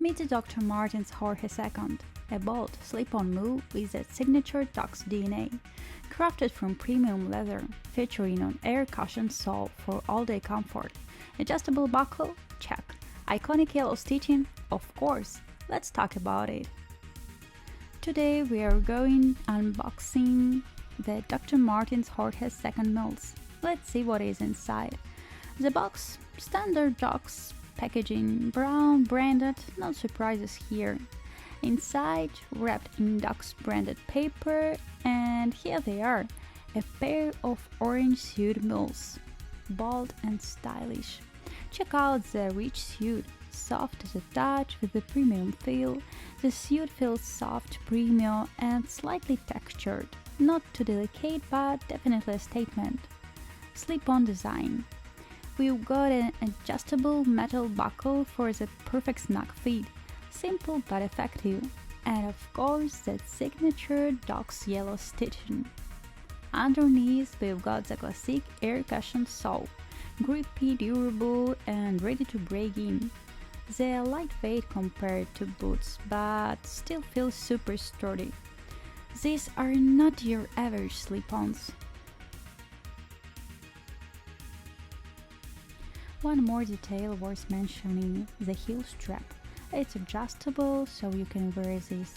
Meet the Dr. Martens Jorge II, a bold, slip-on mule with a signature Dog's DNA. Crafted from premium leather, featuring an air-cushioned sole for all-day comfort. Adjustable buckle? Check. Iconic yellow stitching? Of course. Let's talk about it. Today we are going unboxing the Dr. Martens Jorge II Mules. Let's see what is inside. The box, standard Docs packaging, brown branded, no surprises here. Inside, wrapped in Docs branded paper, and here they are, a pair of orange suede mules, bold and stylish. Check out the rich suede, soft as a touch with a premium feel. The suede feels soft, premium, and slightly textured. Not too delicate, but definitely a statement. Slip-on design. We've got an adjustable metal buckle for the perfect snug fit. Simple but effective. And of course, that signature Docs yellow stitching. Underneath, we've got the classic air-cushioned sole. Grippy, durable, and ready to break in. They're lightweight compared to boots, but still feel super sturdy. These are not your average slip-ons. One more detail worth mentioning, the heel strap. It's adjustable, so you can wear these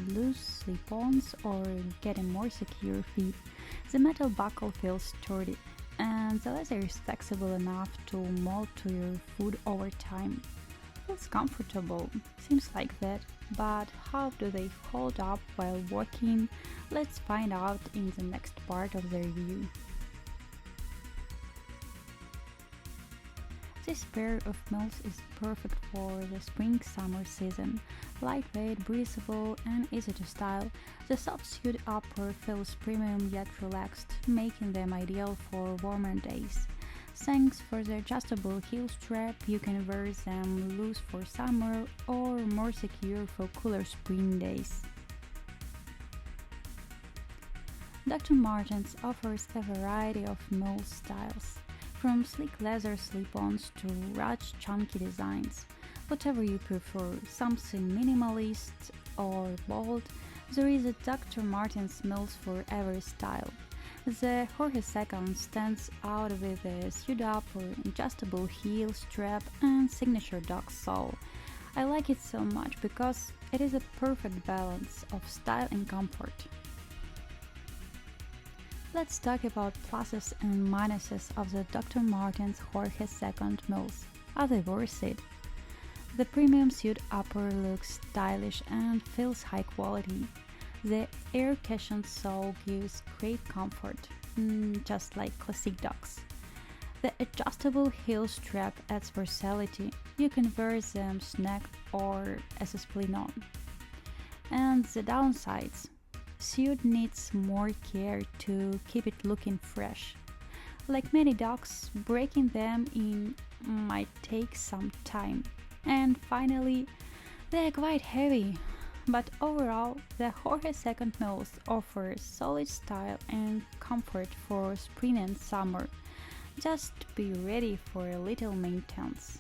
loose slip-ons or get a more secure fit. The metal buckle feels sturdy, and the leather is flexible enough to mold to your foot over time. Feels comfortable, seems like that, but how do they hold up while walking? Let's find out in the next part of the review. This pair of mules is perfect for the spring-summer season. Lightweight, breathable, and easy to style. The soft suede upper feels premium yet relaxed, making them ideal for warmer days. Thanks for the adjustable heel strap, you can wear them loose for summer or more secure for cooler spring days. Dr. Martens offers a variety of mule styles, from sleek leather slip-ons to rugged, chunky designs. Whatever you prefer, something minimalist or bold, there is a Dr. Martens mules for every style. The Jorge II stands out with a suede upper, adjustable heel strap, and signature Docs sole. I like it so much because it is a perfect balance of style and comfort. Let's talk about pluses and minuses of the Dr. Martens Jorge II Mules. Are they worth it? The premium suede upper looks stylish and feels high quality. The air-cushioned sole gives great comfort, just like classic Docs. The adjustable heel strap adds versatility. You can wear them snug or as a split-on. And the downsides. Suede needs more care to keep it looking fresh. Like many Docs, breaking them in might take some time. And finally, they are quite heavy. But overall, the Jorge II Mules offer solid style and comfort for spring and summer. Just be ready for a little maintenance.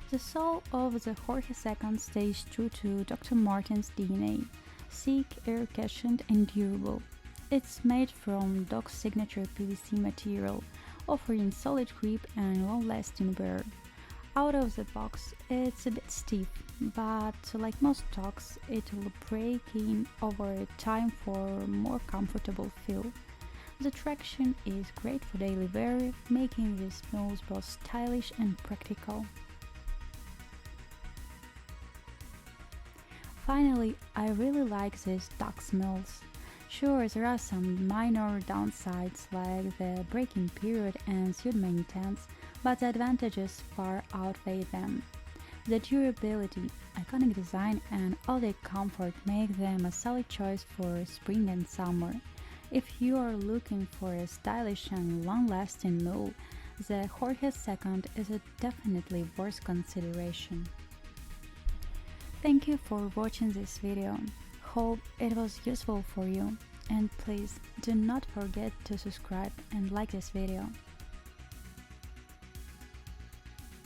The sole of the Jorge II stays true to Dr. Martens' DNA, thick, air-cushioned, and durable. It's made from Doc's signature PVC material, offering solid grip and long-lasting wear. Out of the box, it's a bit stiff, but like most Docs, it will break in over time for a more comfortable feel. The traction is great for daily wear, making these mules both stylish and practical. Finally, I really like these Docs mules. Sure, there are some minor downsides like the break-in period and suede maintenance, but the advantages far outweigh them. The durability, iconic design, and all-day comfort make them a solid choice for spring and summer. If you are looking for a stylish and long-lasting mule, the Jorge II is a definitely worth consideration. Thank you for watching this video. Hope it was useful for you. And please do not forget to subscribe and like this video.